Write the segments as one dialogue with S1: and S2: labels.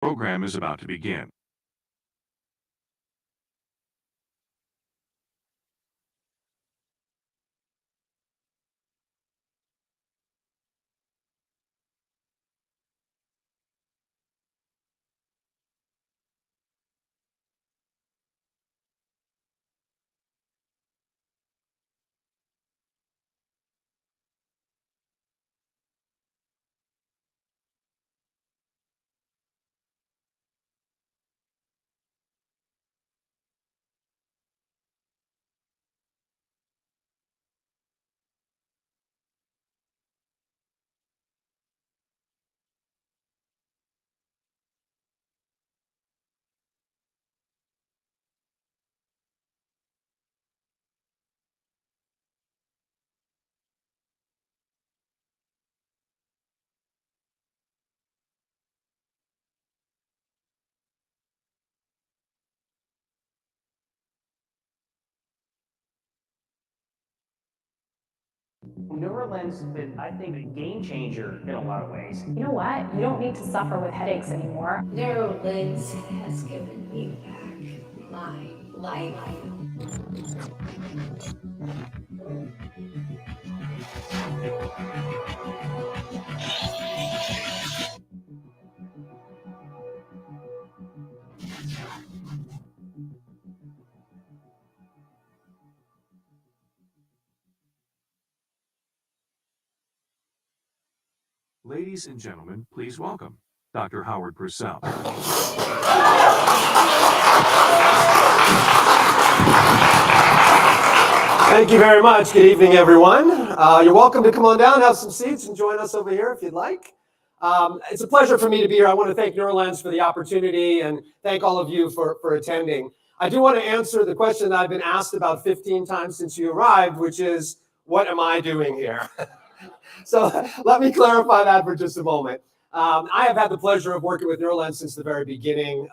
S1: Program is about to begin.
S2: Neurolens has been, I think, a game changer in a lot of ways.
S3: You know what? You don't need to suffer with headaches anymore.
S4: Neurolens has given me back my life.
S1: Ladies and gentlemen, please welcome Dr. Howard Purcell.
S5: Thank you very much. Good evening, everyone. You're welcome to come on down, have some seats, and join us over here if you'd like. It's a pleasure for me to be here. I want to thank Neurolens for the opportunity and thank all of you for attending. I do want to answer the question that I've been asked about 15 times since you arrived, which is, what am I doing here? So let me clarify that for just a moment. I have had the pleasure of working with Neurolens since the very beginning,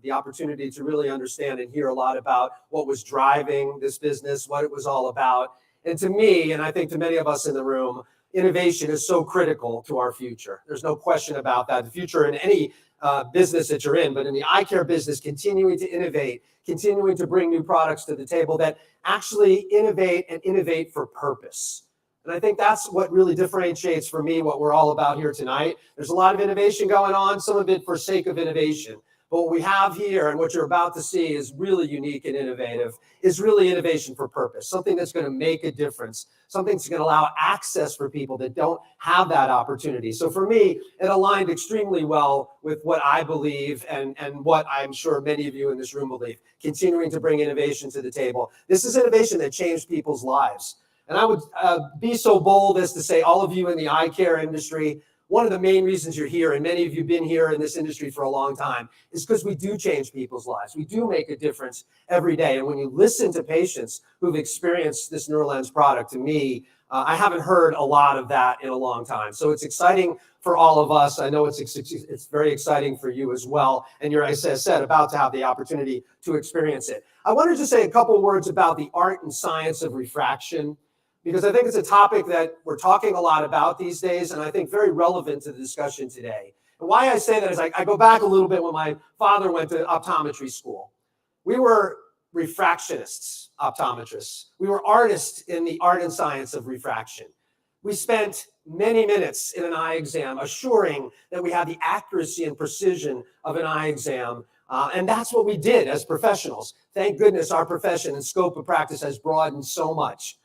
S5: the opportunity to really understand and hear a lot about what was driving this business, what it was all about. And to me, and I think to many of us in the room, innovation is so critical to our future. There's no question about that. The future in any business that you're in, but in the eye care business, continuing to innovate, continuing to bring new products to the table that actually innovate for purpose. And I think that's what really differentiates for me what we're all about here tonight. There's a lot of innovation going on, some of it for sake of innovation. But what we have here and what you're about to see is really unique and innovative, is really innovation for purpose, something that's going to make a difference, something that's going to allow access for people that don't have that opportunity. So for me, it aligned extremely well with what I believe and what I'm sure many of you in this room believe, continuing to bring innovation to the table. This is innovation that changed people's lives. And I would be so bold as to say, all of you in the eye care industry, one of the main reasons you're here, and many of you have been here in this industry for a long time, is because we do change people's lives. We do make a difference every day. And when you listen to patients who've experienced this Neurolens product, to me, I haven't heard a lot of that in a long time. So it's exciting for all of us. I know it's very exciting for you as well. And you're, as I said, about to have the opportunity to experience it. I wanted to say a couple words about the art and science of refraction, because I think it's a topic that we're talking a lot about these days, and I think very relevant to the discussion today. And why I say that is I go back a little bit when my father went to optometry school. We were refractionists, optometrists. We were artists in the art and science of refraction. We spent many minutes in an eye exam assuring that we had the accuracy and precision of an eye exam. And that's what we did as professionals. Thank goodness our profession and scope of practice has broadened so much.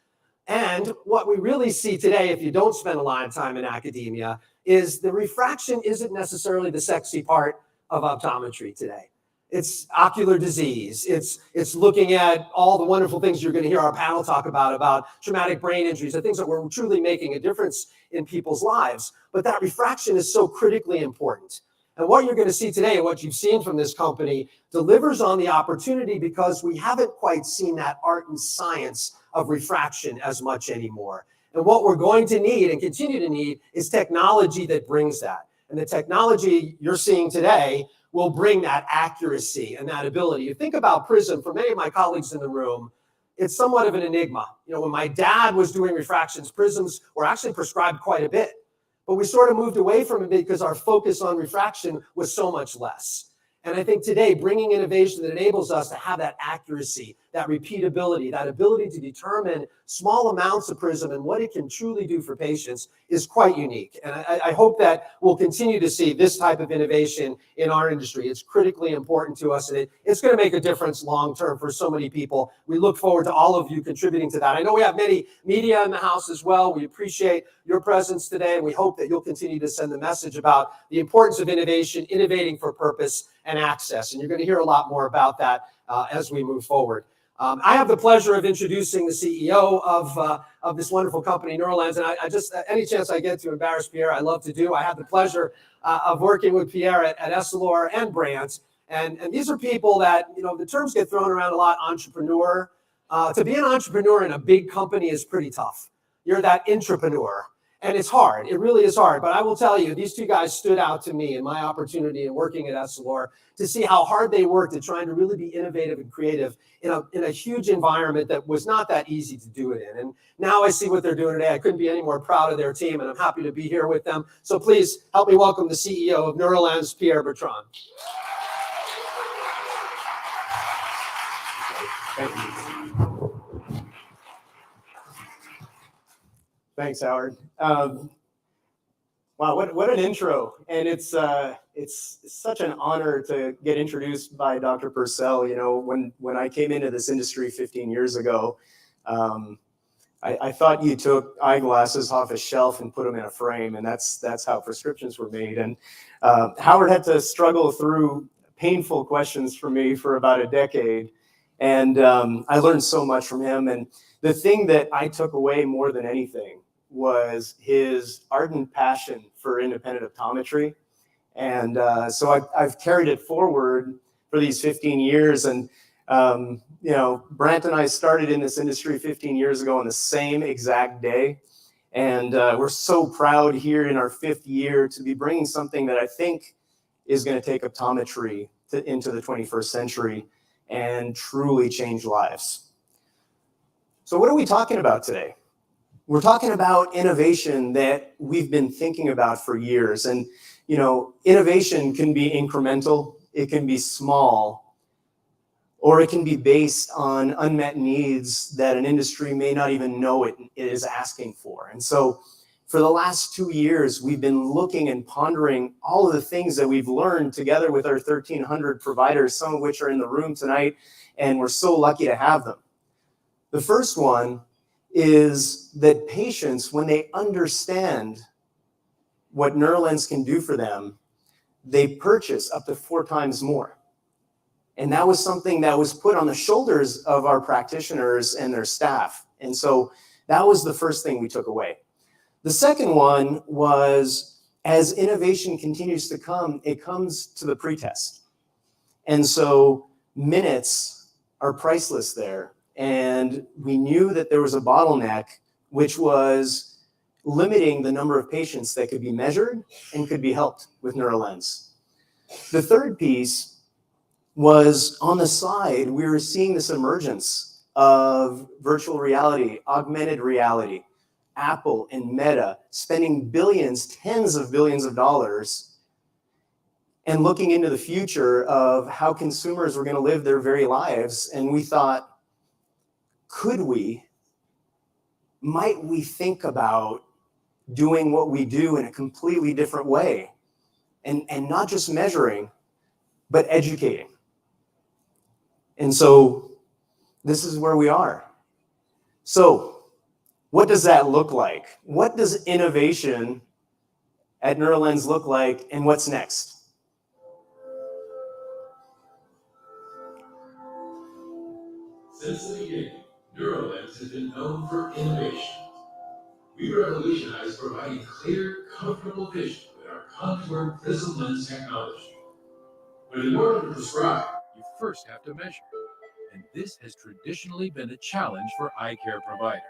S5: And what we really see today, if you don't spend a lot of time in academia, is the refraction isn't necessarily the sexy part of optometry today. It's ocular disease. It's looking at all the wonderful things you're going to hear our panel talk about traumatic brain injuries, the things that we're truly making a difference in people's lives. But that refraction is so critically important. And what you're going to see today, and what you've seen from this company, delivers on the opportunity because we haven't quite seen that art and science of refraction as much anymore. And what we're going to need and continue to need is technology that brings that. And the technology you're seeing today will bring that accuracy and that ability. You think about Prism, for many of my colleagues in the room, it's somewhat of an enigma. You know, when my dad was doing refractions, prisms were actually prescribed quite a bit. but we sort of moved away from it because our focus on refraction was so much less. And I think today, bringing innovation that enables us to have that accuracy, that repeatability, that ability to determine small amounts of prism and what it can truly do for patients is quite unique. And I hope that we'll continue to see this type of innovation in our industry. It's critically important to us, and it's going to make a difference long term for so many people. We look forward to all of you contributing to that. I know we have many media in the house as well. We appreciate your presence today, and we hope that you'll continue to send the message about the importance of innovation, innovating for purpose and access. And you're going to hear a lot more about that as we move forward. I have the pleasure of introducing the CEO of this wonderful company, Neurolens, and I just, any chance I get to embarrass Pierre, I love to do. I have the pleasure of working with Pierre at Essilor and Brandt, and these are people that, you know, the terms get thrown around a lot, entrepreneur. To be an entrepreneur in a big company is pretty tough. You're that intrapreneur. And it's hard. It really is hard. But I will tell you, these two guys stood out to me in my opportunity in working at Essilor to see how hard they worked at trying to really be innovative and creative in a huge environment that was not that easy to do it in. And now I see what they're doing today. I couldn't be any more proud of their team, and I'm happy to be here with them. So please help me welcome the CEO of Neurolens, Pierre Bertrand.
S6: Thank you. Thanks, Howard. Wow, what an intro! And it's such an honor to get introduced by Dr. Purcell. You know, when I came into this industry 15 years ago, I thought you took eyeglasses off a shelf and put them in a frame, and that's how prescriptions were made. And Howard had to struggle through painful questions for me for about a decade, and I learned so much from him. And the thing that I took away more than anything was his ardent passion for independent optometry. And so I've carried it forward for these 15 years. And, you know, Brandt and I started in this industry 15 years ago on the same exact day. And we're so proud here in our 5th year to be bringing something that I think is going to take optometry into the 21st century and truly change lives. So what are we talking about today? We're talking about innovation that we've been thinking about for years. And, you know, innovation can be incremental, it can be small, or it can be based on unmet needs that an industry may not even know it is asking for. And so for the last 2 years, we've been looking and pondering all of the things that we've learned together with our 1,300 providers, some of which are in the room tonight, and we're so lucky to have them. The first one is that patients, when they understand what Neurolens can do for them, they purchase up to 4 times more. And that was something that was put on the shoulders of our practitioners and their staff. And so that was the first thing we took away. The second one was, as innovation continues to come, it comes to the pretest. And so minutes are priceless there. And we knew that there was a bottleneck, which was limiting the number of patients that could be measured and could be helped with Neurolens. The third piece was, on the side, we were seeing this emergence of virtual reality, augmented reality, Apple and Meta spending billions, tens of billions of dollars, and looking into the future of how consumers were going to live their very lives. And we thought, might we think about doing what we do in a completely different way, and not just measuring, but educating. And so this is where we are. So what does that look like? What does innovation at Neurolens look like, and what's next?
S7: Since the beginning, Neurolens has been known for innovation. We revolutionized providing clear, comfortable vision with our contoured prism lens technology. But in order to prescribe, you first have to measure. And this has traditionally been a challenge for eye care providers.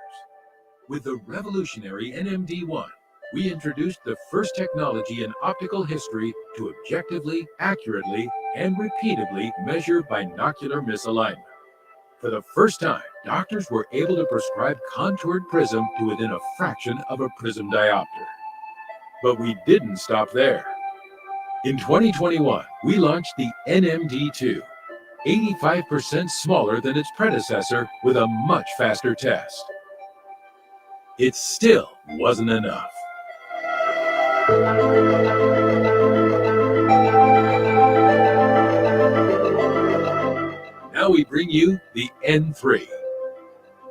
S7: With the revolutionary NMD1, we introduced the first technology in optical history to objectively, accurately, and repeatably measure binocular misalignment. For the first time, doctors were able to prescribe contoured prism to within a fraction of a prism diopter. But we didn't stop there. In 2021, we launched the NMD2, 85% smaller than its predecessor with a much faster test. It still wasn't enough. Now we bring you the N3.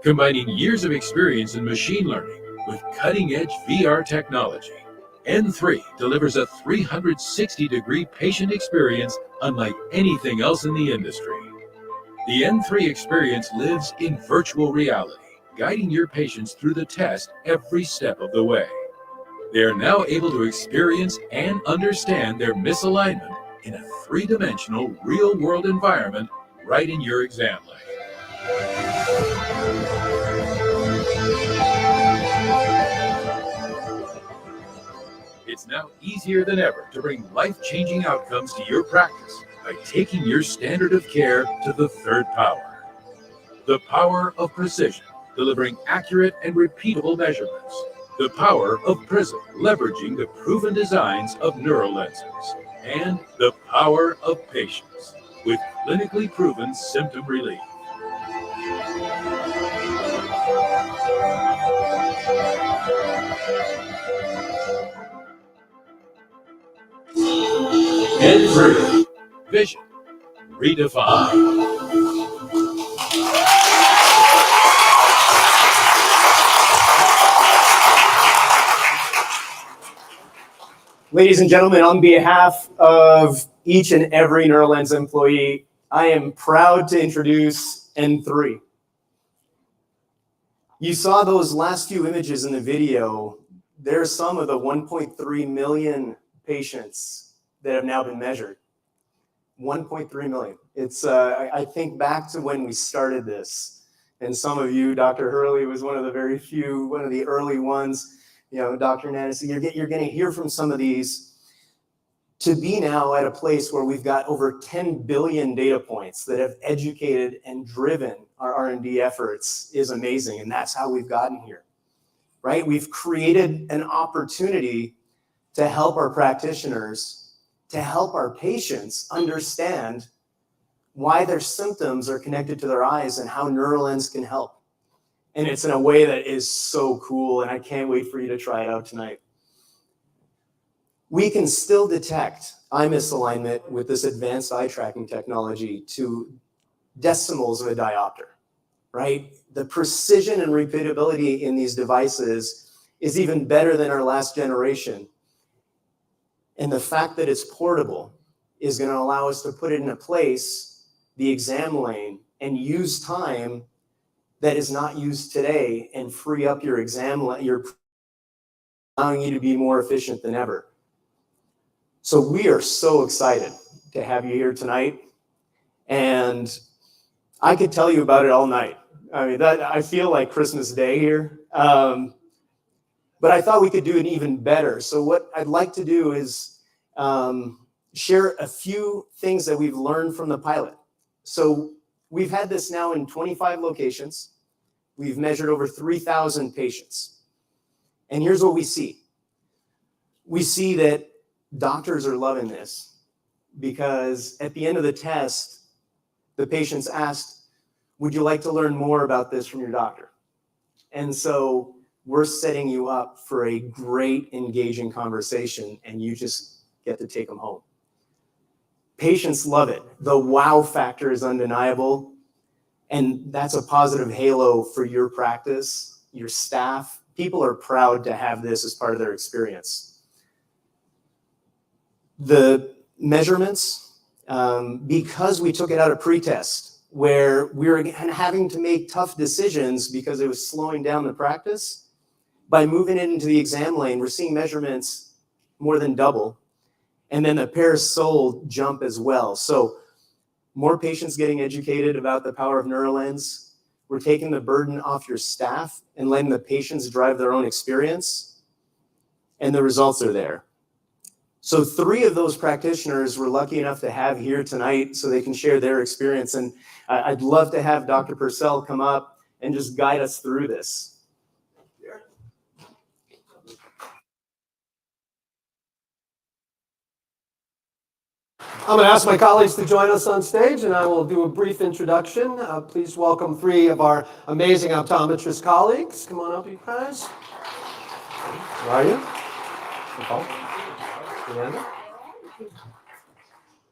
S7: Combining years of experience in machine learning with cutting-edge VR technology, N3 delivers a 360-degree patient experience unlike anything else in the industry. The N3 experience lives in virtual reality, guiding your patients through the test every step of the way. They are now able to experience and understand their misalignment in a three-dimensional, real-world environment right in your exam lane. It's now easier than ever to bring life-changing outcomes to your practice by taking your standard of care to the third power. The power of precision, delivering accurate and repeatable measurements. The power of Prism, leveraging the proven designs of Neurolenses. And the power of patience, with clinically proven symptom relief. N3, vision redefined.
S6: Ladies and gentlemen, on behalf of each and every Neurolens employee, I am proud to introduce N3. You saw those last few images in the video. There's some of the 1.3 million patients that have now been measured. 1.3 million. It's, I think back to when we started this, and some of you, Dr. Hurley was one of the very few, one of the early ones, you know, Dr. Nancy, you're going to hear from some of these. To be now at a place where we've got over 10 billion data points that have educated and driven our R&D efforts is amazing, and that's how we've gotten here, right? We've created an opportunity to help our practitioners, to help our patients understand why their symptoms are connected to their eyes and how Neurolens can help. And it's in a way that is so cool, and I can't wait for you to try it out tonight. We can still detect eye misalignment with this advanced eye tracking technology to decimals of a diopter, right? The precision and repeatability in these devices is even better than our last generation. And the fact that it's portable is going to allow us to put it in a place, the exam lane, and use time that is not used today and free up your exam lane, allowing you to be more efficient than ever. So we are so excited to have you here tonight. And I could tell you about it all night. I mean, I feel like Christmas Day here. But I thought we could do it even better. So what I'd like to do is share a few things that we've learned from the pilot. So we've had this now in 25 locations. We've measured over 3,000 patients. And here's what we see. We see that doctors are loving this because at the end of the test, the patients asked, would you like to learn more about this from your doctor? And so we're setting you up for a great engaging conversation, and you just get to take them home. Patients love it. The wow factor is undeniable. And that's a positive halo for your practice, your staff. People are proud to have this as part of their experience. The measurements, because we took it out of pretest, where we were having to make tough decisions because it was slowing down the practice, by moving it into the exam lane, we're seeing measurements more than double. And then the pairs sold jump as well. So more patients getting educated about the power of Neurolens. We're taking the burden off your staff and letting the patients drive their own experience. And the results are there. So 3 of those practitioners we're lucky enough to have here tonight so they can share their experience. And I'd love to have Dr. Purcell come up and just guide us through this.
S5: I'm going to ask my colleagues to join us on stage, and I will do a brief introduction. Please welcome three of our amazing optometrist colleagues. Come on up, you guys. Where are you? Paul? Amanda?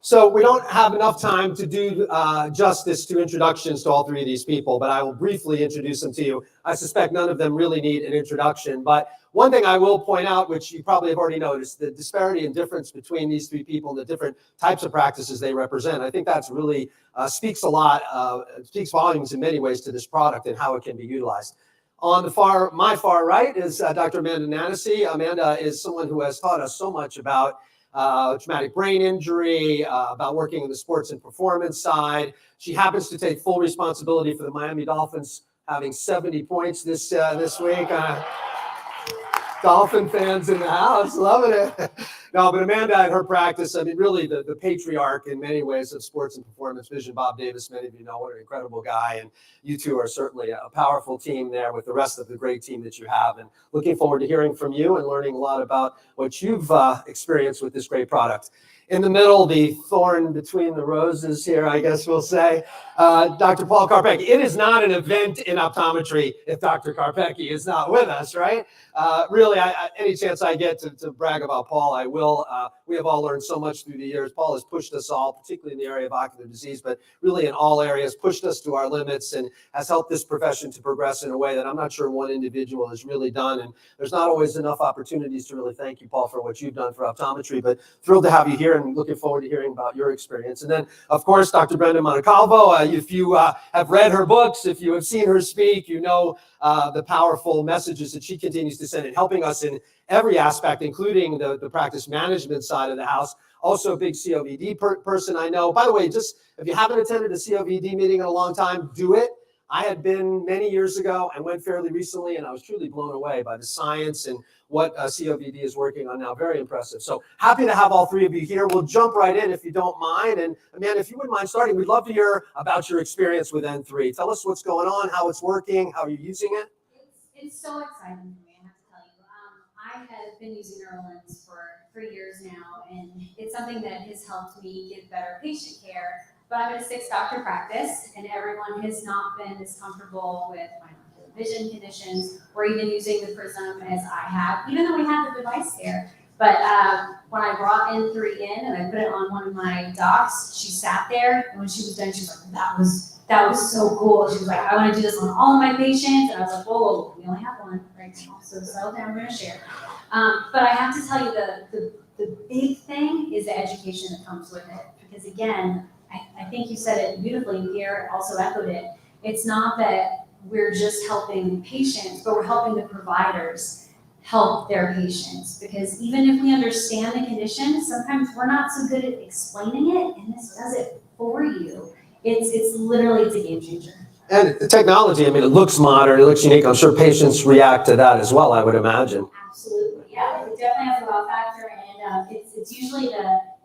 S5: So we don't have enough time to do justice to introductions to all three of these people, but I will briefly introduce them to you. I suspect none of them really need an introduction, but one thing I will point out, which you probably have already noticed, the disparity and difference between these three people and the different types of practices they represent. I think that's really speaks a lot, speaks volumes in many ways to this product and how it can be utilized. On my far right is Dr. Amanda Nancy. Amanda is someone who has taught us so much about traumatic brain injury, about working in the sports and performance side. She happens to take full responsibility for the Miami Dolphins having 70 points this week. Dolphin fans in the house, loving it. No, but Amanda and her practice, I mean, really the patriarch in many ways of sports and performance vision. Bob Davis, many of you know, what an incredible guy. And you two are certainly a powerful team there with the rest of the great team that you have. And looking forward to hearing from you and learning a lot about what you've experienced with this great product. In the middle, the thorn between the roses here, I guess we'll say, Dr. Paul Karpecki. It is not an event in optometry if Dr. Karpecki is not with us, right? Really, any chance I get to brag about Paul, I will. We have all learned so much through the years. Paul has pushed us all, particularly in the area of ocular disease, but really in all areas, pushed us to our limits and has helped this profession to progress in a way that I'm not sure one individual has really done. And there's not always enough opportunities to really thank you, Paul, for what you've done for optometry, but thrilled to have you here and looking forward to hearing about your experience. And then, of course, Dr. Brenda Montecalvo. If you have read her books, if you have seen her speak, you know the powerful messages that she continues to send in helping us in every aspect, including the practice management side of the house. Also a big COVD person I know. By the way, just if you haven't attended a COVD meeting in a long time, do it. I had been many years ago and went fairly recently, and I was truly blown away by the science and what COVD is working on now. Very impressive. So happy to have all three of you here. We'll jump right in if you don't mind. And Amanda, if you wouldn't mind starting, we'd love to hear about your experience with N3. Tell us what's going on, how it's working, how you're using it.
S8: It's so exciting for me, I have to tell you. I have been using Neurolens for 3 years now, and it's something that has helped me give better patient care. But I'm in a 6-doctor practice, and everyone has not been as comfortable with binocular vision conditions or even using the prism as I have, even though we have the device there. But when I brought N3 in and I put it on one of my docs, she sat there, and when she was done, she was like, that was so cool. She was like, I want to do this on all of my patients. And I was like, whoa, we only have one right now, so settle down, we're going to share. But I have to tell you, the big thing is the education that comes with it. Because again, I think you said it beautifully, and Pierre also echoed it. It's not that we're just helping patients, but we're helping the providers help their patients. Because even if we understand the condition, sometimes we're not so good at explaining it, and this does it for you. It's literally a game changer.
S5: And the technology, I mean, it looks modern, it looks unique. I'm sure patients react to that as well, I would imagine.
S8: Absolutely, yeah. It definitely has a wow factor, and it's usually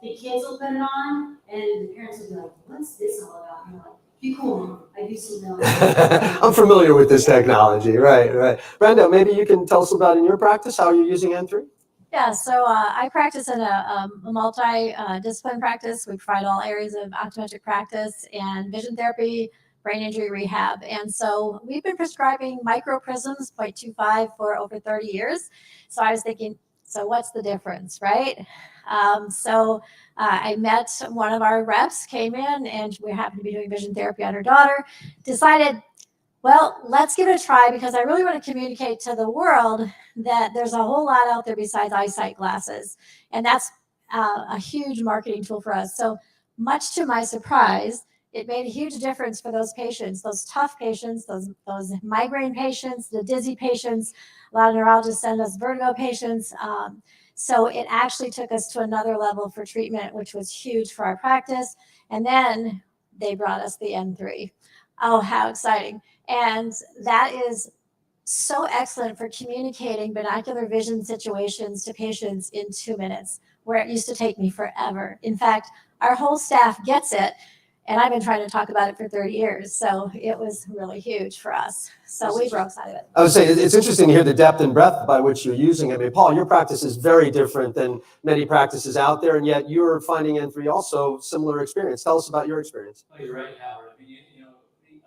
S8: the kids will put it on, and the parents will be like, what's this all about? And you're like, be cool, Mom. I do some know.
S5: I'm familiar with this technology, right. Brenda, maybe you can tell us about in your practice, how you're using N3?
S3: Yeah, so I practice in a multi-discipline practice. We provide all areas of optometric practice and vision therapy, brain injury rehab. And so we've been prescribing microprisms, 0.25, for over 30 years. So I was thinking, so what's the difference, right? I met one of our reps, came in, and we happened to be doing vision therapy on her daughter, decided, well, let's give it a try because I really want to communicate to the world that there's a whole lot out there besides eyesight glasses. And that's a huge marketing tool for us. So much to my surprise, it made a huge difference for those patients, those tough patients, those migraine patients, the dizzy patients. A lot of neurologists send us vertigo patients. So it actually took us to another level for treatment, which was huge for our practice. And then they brought us the N3. Oh, how exciting. And that is so excellent for communicating binocular vision situations to patients in 2 minutes, where it used to take me forever. In fact, our whole staff gets it. And I've been trying to talk about it for 30 years. So it was really huge for us. So we were excited.
S5: I would say it's interesting to hear the depth and breadth by which you're using it. I mean, Paul, your practice is very different than many practices out there, and yet you're finding N3 also similar experience. Tell us about your experience.
S9: Oh, you're right, Howard. I mean,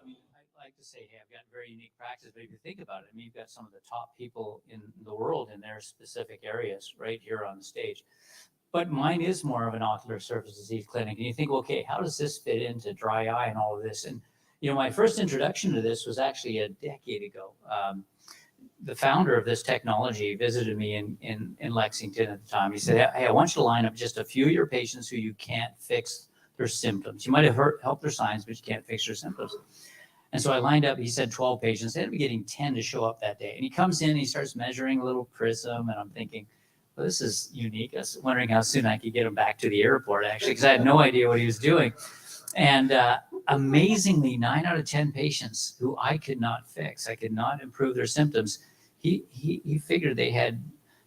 S9: I mean, I like to say, hey, I've got a very unique practice, but if you think about it, I mean, you've got some of the top people in the world in their specific areas right here on the stage. But mine is more of an ocular surface disease clinic. And you think, okay, how does this fit into dry eye and all of this? And, my first introduction to this was actually a decade ago. The founder of this technology visited me in Lexington at the time. He said, hey, I want you to line up just a few of your patients who you can't fix their symptoms. You might have helped their signs, but you can't fix their symptoms. And so I lined up, he said 12 patients. They ended up getting 10 to show up that day. And he comes in, he starts measuring a little prism, and I'm thinking, well, this is unique. I was wondering how soon I could get him back to the airport, actually, because I had no idea what he was doing. And amazingly, 9 out of 10 patients who I could not fix, I could not improve their symptoms, he figured they had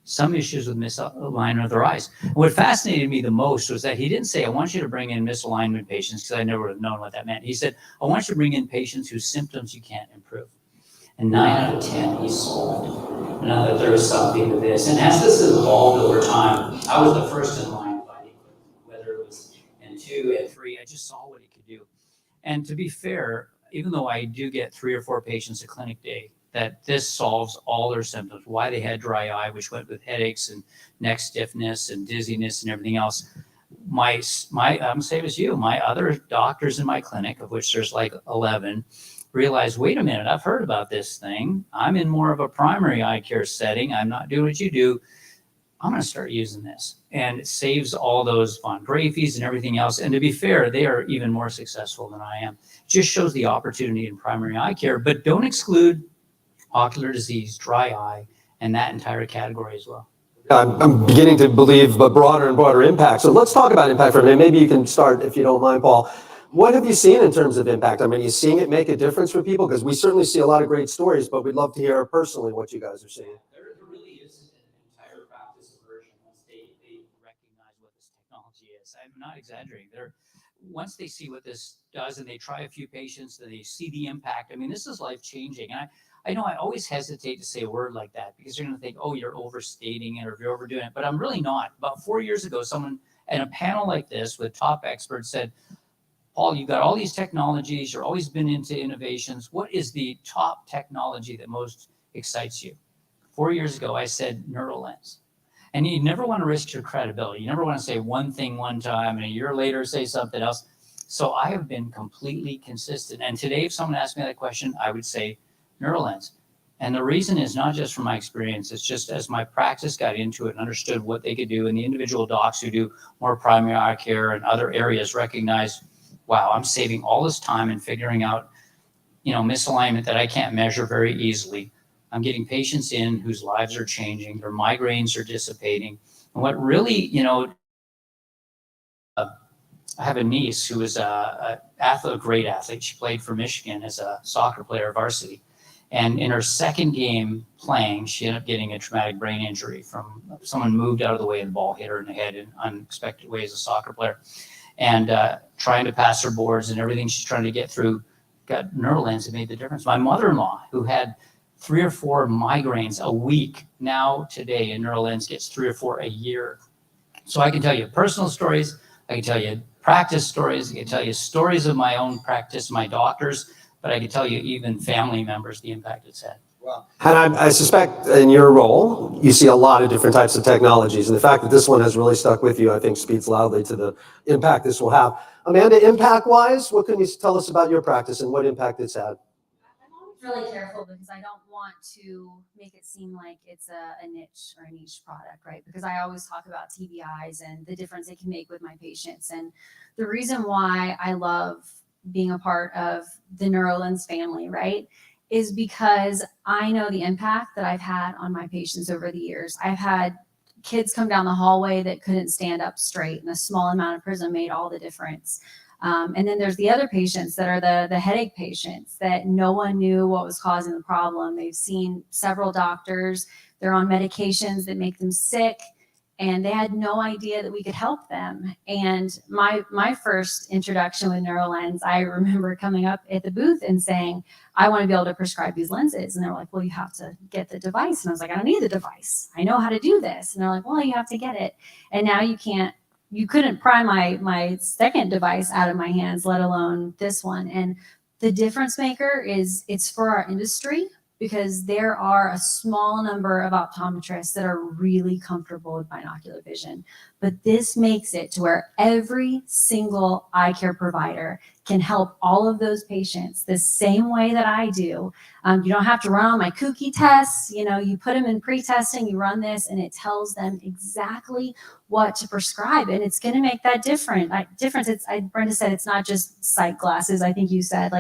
S9: some issues with misalignment of their eyes. What fascinated me the most was that he didn't say, I want you to bring in misalignment patients, because I never would have known what that meant. He said, I want you to bring in patients whose symptoms you can't improve. And 9 out of 10 he solved. Now that there is something to this. And as this has evolved over time, I was the first in line to buy the equipment, whether it was N2, N3, I just saw what it could do. And to be fair, even though I do get 3 or 4 patients a clinic day, that this solves all their symptoms, why they had dry eye, which went with headaches and neck stiffness and dizziness and everything else. I'm same as you, my other doctors in my clinic, of which there's like 11, realized, wait a minute, I've heard about this thing. I'm in more of a primary eye care setting. I'm not doing what you do. I'm going to start using this. And it saves all those von Grafes and everything else. And to be fair, they are even more successful than I am. It just shows the opportunity in primary eye care, but don't exclude ocular disease, dry eye, and that entire category as well.
S5: I'm beginning to believe a broader and broader impact. So let's talk about impact for a minute. Maybe you can start, if you don't mind, Paul. What have you seen in terms of impact? I mean, are you seeing it make a difference for people? Because we certainly see a lot of great stories, but we'd love to hear personally what you guys are seeing.
S9: There really is an entire practice aversion once they recognize what this technology is. I'm not exaggerating. Once they see what this does and they try a few patients, and they see the impact. I mean, this is life-changing. And I know I always hesitate to say a word like that because you're going to think, oh, you're overstating it or you're overdoing it. But I'm really not. About 4 years ago, someone in a panel like this with top experts said, Paul, you've got all these technologies. You've always been into innovations. What is the top technology that most excites you? 4 years ago, I said Neurolens. And you never want to risk your credibility. You never want to say one thing one time and a year later say something else. So I have been completely consistent. And today, if someone asked me that question, I would say Neurolens. And the reason is not just from my experience. It's just as my practice got into it and understood what they could do, and the individual docs who do more primary eye care and other areas recognize, wow, I'm saving all this time and figuring out, misalignment that I can't measure very easily. I'm getting patients in whose lives are changing, their migraines are dissipating. And what really, I have a niece who is a great athlete. She played for Michigan as a soccer player varsity. And in her second game playing, she ended up getting a traumatic brain injury from someone moved out of the way and the ball hit her in the head in unexpected ways as a soccer player. And trying to pass her boards and everything she's trying to get through, got Neurolens that made the difference. My mother-in-law, who had 3 or 4 migraines a week, now today in Neurolens gets 3 or 4 a year. So I can tell you personal stories. I can tell you practice stories. I can tell you stories of my own practice, my doctors, but I can tell you even family members, the impact it's had.
S5: Wow. And I suspect in your role, you see a lot of different types of technologies. And the fact that this one has really stuck with you, I think speaks loudly to the impact this will have. Amanda, impact-wise, what can you tell us about your practice and what impact it's had?
S8: I'm always really careful because I don't want to make it seem like it's a niche or a niche product, right? Because I always talk about TBIs and the difference it can make with my patients. And the reason why I love being a part of the Neurolens family, right, is because I know the impact that I've had on my patients over the years. I've had kids come down the hallway that couldn't stand up straight, and a small amount of prism made all the difference. And then there's the other patients that are the headache patients that no one knew what was causing the problem. They've seen several doctors. They're on medications that make them sick. and they had no idea that we could help them. And my first introduction with Neurolens, I remember coming up at the booth and saying, I want to be able to prescribe these lenses. And they're like, well, you have to get the device. And I was like, I don't need the device. I know how to do this. And they're like, well, you have to get it. And now you couldn't pry my second device out of my hands, let alone this one. And the difference maker is it's for our industry, because there are a small number of optometrists that are really comfortable with binocular vision. But this makes it to where every single eye care provider can help all of those patients the same way that I do. You don't have to run all my kooky tests. You put them in pre-testing, you run this, and it tells them exactly what to prescribe. And it's going to make that difference. Brenda said it's not just sight glasses. I think you said,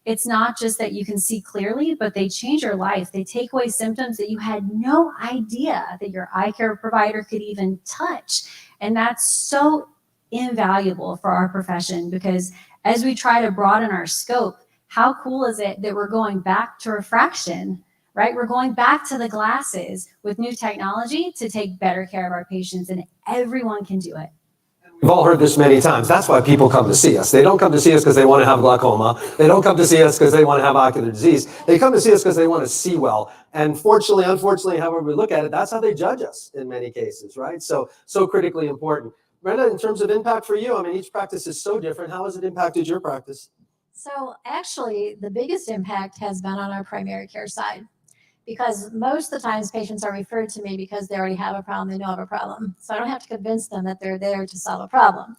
S8: it's not just that you can see clearly, but they change your life. They take away symptoms that you had no idea that your eye care provider could even touch. And that's so invaluable for our profession, because as we try to broaden our scope, how cool is it that we're going back to refraction, right? We're going back to the glasses with new technology to take better care of our patients, and everyone can do it.
S5: We've all heard this many times. That's why people come to see us. They don't come to see us because they want to have glaucoma. They don't come to see us because they want to have ocular disease. They come to see us because they want to see well. And fortunately, unfortunately, however we look at it, that's how they judge us in many cases, right? So critically important. Brenda, in terms of impact for you, each practice is so different. How has it impacted your practice?
S3: So actually, the biggest impact has been on our primary care side, because most of the times patients are referred to me because they already have a problem, they know of a problem. So I don't have to convince them that they're there to solve a problem.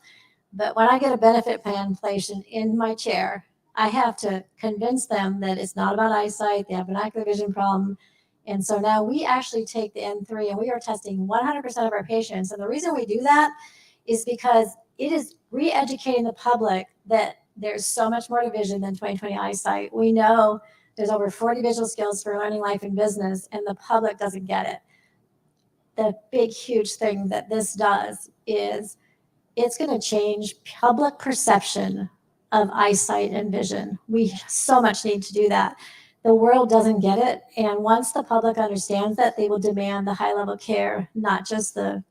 S3: But when I get a benefit plan patient in my chair, I have to convince them that it's not about eyesight, they have an ocular vision problem. And so now we actually take the N3 and we are testing 100% of our patients. And the reason we do that is because it is re-educating the public that there's so much more to vision than 20/20 eyesight. We know there's over 40 visual skills for learning life and business, and the public doesn't get it. The big, huge thing that this does is it's going to change public perception of eyesight and vision. We so much need to do that. The world doesn't get it, and once the public understands that, they will demand the high-level care, not just the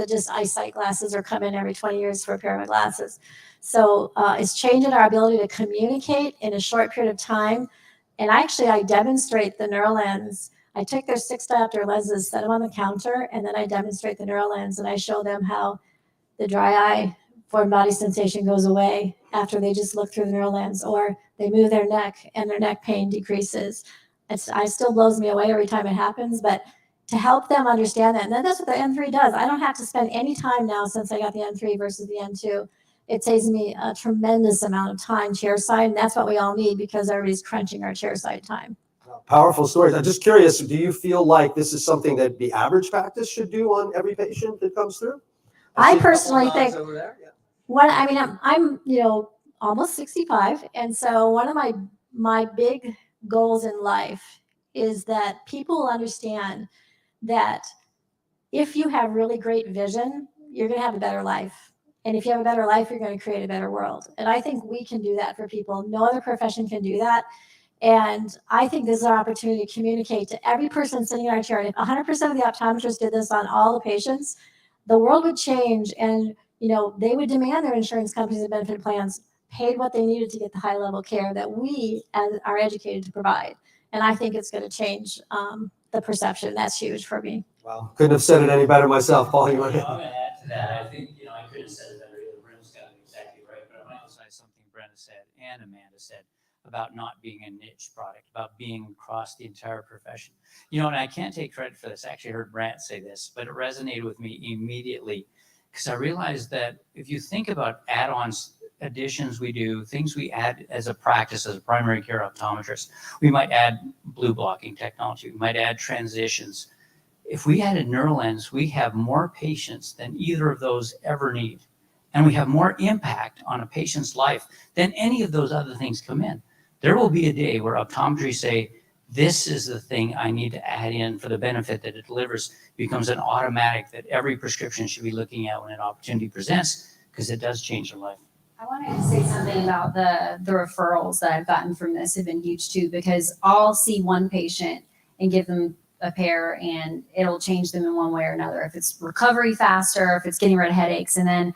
S3: just eyesight glasses or come in every 20 years for a pair of glasses. So it's changing our ability to communicate in a short period of time. And I demonstrate the Neurolens. I take their 6 diopter lenses, set them on the counter, and then I demonstrate the Neurolens, and I show them how the dry eye foreign body sensation goes away after they just look through the Neurolens, or they move their neck and their neck pain decreases. It still blows me away every time it happens, but to help them understand that. And then that's what the N3 does. I don't have to spend any time now since I got the N3 versus the N2. It saves me a tremendous amount of time chairside, and that's what we all need because everybody's crunching our chairside time.
S5: Powerful stories. I'm just curious, do you feel like this is something that the average practice should do on every patient that comes through?
S3: I personally think,
S5: over there. Yeah.
S3: I'm almost 65, and so one of my big goals in life is that people understand that if you have really great vision, you're going to have a better life. And if you have a better life, you're going to create a better world. And I think we can do that for people. No other profession can do that. And I think this is our opportunity to communicate to every person sitting in our chair. And if 100% of the optometrists did this on all the patients, the world would change. And, they would demand their insurance companies and benefit plans paid what they needed to get the high level care that we are educated to provide. And I think it's going to change the perception. That's huge for me.
S5: Wow. Couldn't have said it any better myself, Paul. You want
S9: I'm
S5: to?
S9: going to add to that. I think, I could have said it better either. Brenda's got it exactly right, but I'm going to emphasize something Brenda said and Amanda said about not being a niche product, about being across the entire profession. And I can't take credit for this. I actually heard Brant say this, but it resonated with me immediately because I realized that if you think about add-ons, additions we do, things we add as a practice, as a primary care optometrist, we might add blue blocking technology, we might add transitions. If we added Neurolens, we have more patients than either of those ever need. And we have more impact on a patient's life than any of those other things come in. There will be a day where optometry say, this is the thing I need to add in for the benefit that it delivers. It becomes an automatic that every prescription should be looking at when an opportunity presents, because it does change your life.
S8: I wanted to say something about the referrals that I've gotten from this have been huge too, because I'll see one patient and give them a pair and it'll change them in one way or another. If it's recovery faster, if it's getting rid of headaches, and then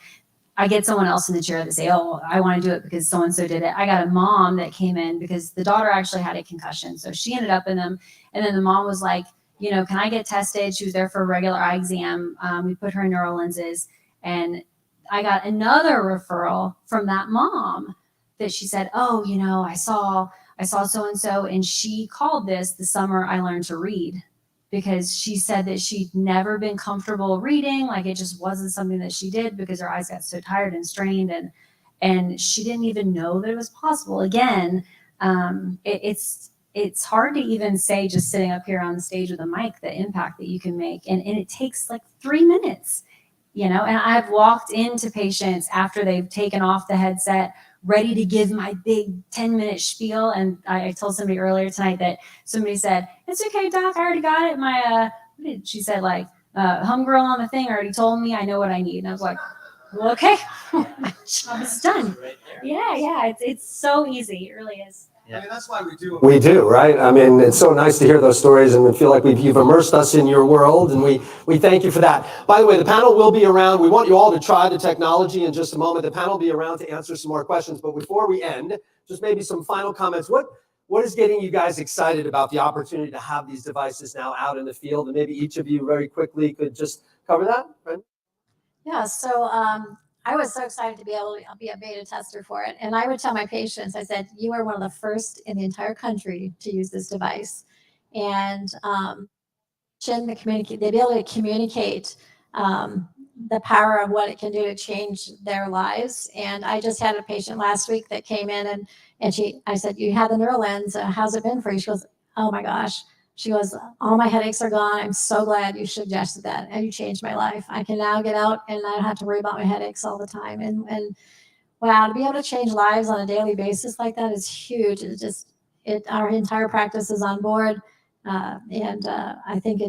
S8: I get someone else in the chair that say, oh, I want to do it because so-and-so did it. I got a mom that came in because the daughter actually had a concussion. So she ended up in them. And then the mom was like, you know, can I get tested? She was there for a regular eye exam. We put her in Neurolenses, and I got another referral from that mom that she said, oh, you know, I saw so-and-so, and she called this the summer I learned to read, because she said that she'd never been comfortable reading. Like, it just wasn't something that she did because her eyes got so tired and strained, and she didn't even know that it was possible. Again, it's hard to even say, just sitting up here on the stage with a mic, the impact that you can make. And it takes like 3 minutes, you know, and I've walked into patients after they've taken off the headset, ready to give my big 10-minute spiel. And I told somebody earlier tonight that somebody said, it's okay, doc, I already got it. My, she said, like, homegirl on the thing already told me I know what I need. And I was like, well, okay, my job is done. Yeah, it's so easy. It really is.
S5: I mean, that's why we do what we do, right? I mean, it's so nice to hear those stories, and we feel like you've immersed us in your world, and we thank you for that. By the way, the panel will be around. We want you all to try the technology in just a moment. The panel will be around to answer some more questions, but before we end, just maybe some final comments. What is getting you guys excited about the opportunity to have these devices now out in the field? And maybe each of you very quickly could just cover that, right?
S3: Yeah, so I was so excited to be able to be a beta tester for it. And I would tell my patients, I said, you are one of the first in the entire country to use this device. And they'd be able to communicate the power of what it can do to change their lives. And I just had a patient last week that came in, and I said, you had the Neurolens, how's it been for you? She goes, oh my gosh. She goes, all my headaches are gone. I'm so glad you suggested that, and you changed my life. I can now get out and I don't have to worry about my headaches all the time. And wow, to be able to change lives on a daily basis like that is huge. It's just, our entire practice is on board. I think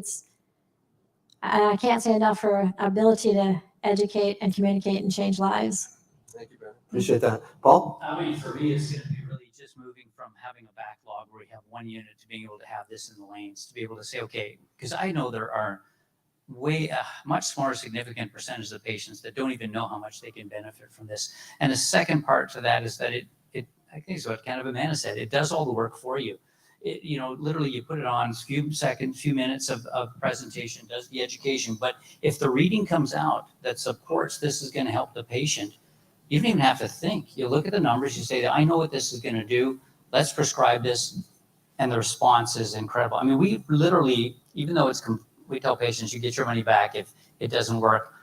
S3: I can't say enough for our ability to educate and communicate and change lives.
S5: Thank you, Brad. Appreciate that. Paul?
S9: I mean, for me, it's going to be really just moving from having a backlog where we have one unit to being able to have this in the lanes, to be able to say, okay, because I know there are much more significant percentage of patients that don't even know how much they can benefit from this. And the second part to that is that I think it's what kind of Amanda said, it does all the work for you. You know, literally you put it on, few seconds, few minutes of presentation, does the education. But if the reading comes out that supports this is going to help the patient, you don't even have to think. You look at the numbers, you say, I know what this is going to do. Let's prescribe this. And the response is incredible. I mean, we literally, even though we tell patients, you get your money back if it doesn't work.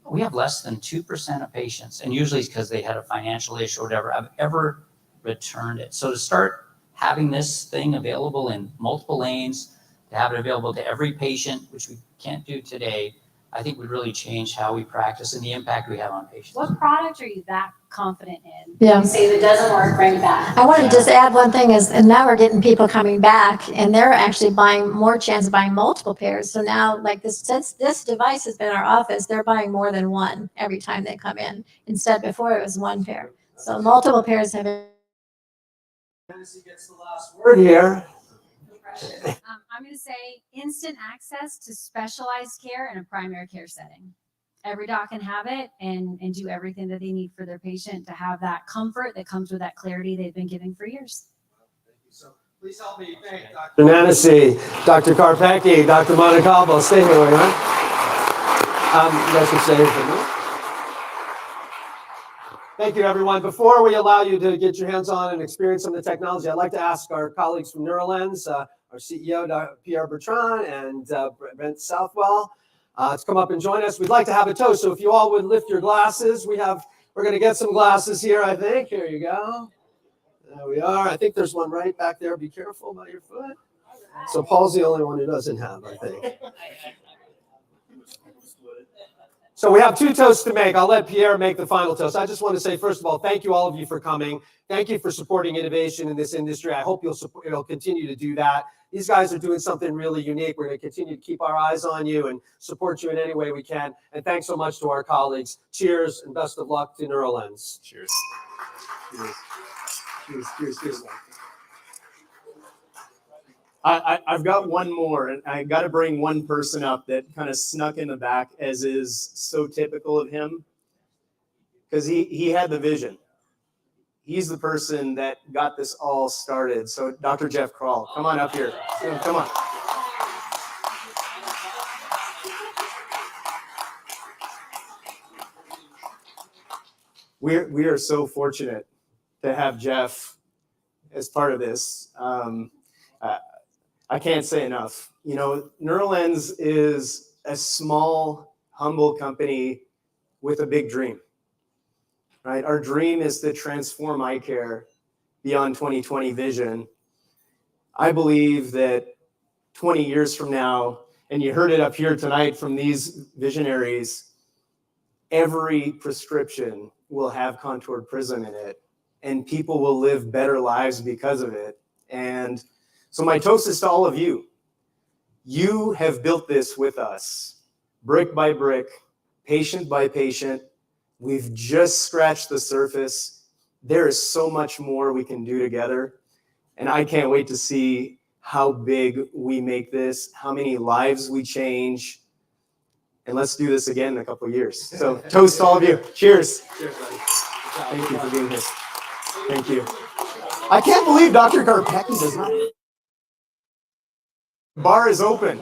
S9: We have less than 2% of patients, and usually it's because they had a financial issue or whatever, have ever returned it. So to start having this thing available in multiple lanes, to have it available to every patient, which we can't do today, I think would really change how we practice and the impact we have on patients.
S8: What product are you that confident in?
S3: Yeah.
S8: You say if it doesn't work, bring it back.
S3: I want to just add one thing and now we're getting people coming back, and they're actually buying more chance of buying multiple pairs. So now, like since this device has been in our office, they're buying more than one every time they come in. Instead, before it was one pair. So multiple pairs have been.
S5: Tennessee gets the last word here.
S8: I'm going to say instant access to specialized care in a primary care setting. Every doc can have it and do everything that they need for their patient to have that comfort that comes with that clarity they've been giving for years.
S5: Thank you. So please help me thank Dr. Nancy, Dr. Karpecki, Dr. Montecalvo. Stay here, will you, you guys can stay here for me. Thank you, everyone. Before we allow you to get your hands on and experience some of the technology, I'd like to ask our colleagues from Neurolens, our CEO, Dr. Pierre Bertrand, and Brent Southwell, to come up and join us. We'd like to have a toast, so if you all would lift your glasses, we're going to get some glasses here, I think. Here you go. There we are. I think there's one right back there. Be careful about your foot. So Paul's the only one who doesn't have, I think. So we have two toasts to make. I'll let Pierre make the final toast. I just want to say, first of all, thank you all of you for coming. Thank you for supporting innovation in this industry. I hope you'll continue to do that. These guys are doing something really unique. We're going to continue to keep our eyes on you and support you in any way we can. And thanks so much to our colleagues. Cheers and best of luck to Neurolens. Cheers. Cheers. Cheers. Cheers. Cheers.
S6: I've got one more, and I got to bring one person up that kind of snuck in the back, as is so typical of him, because he had the vision. He's the person that got this all started. So Dr. Jeff Kroll, come on up here. Come on. We are so fortunate to have Jeff as part of this. I can't say enough. You know, Neurolens is a small, humble company with a big dream, right? Our dream is to transform eye care beyond 20/20 vision. I believe that 20 years from now, and you heard it up here tonight from these visionaries, every prescription will have contoured prism in it, and people will live better lives because of it. And so my toast is to all of you. You have built this with us, brick by brick, patient by patient. We've just scratched the surface. There is so much more we can do together. And I can't wait to see how big we make this, how many lives we change. And let's do this again in a couple of years. So toast to all of you. Cheers.
S5: Cheers, buddy.
S6: Thank you for being here. Thank you. I can't believe Dr. Garpecki does not. Bar is open.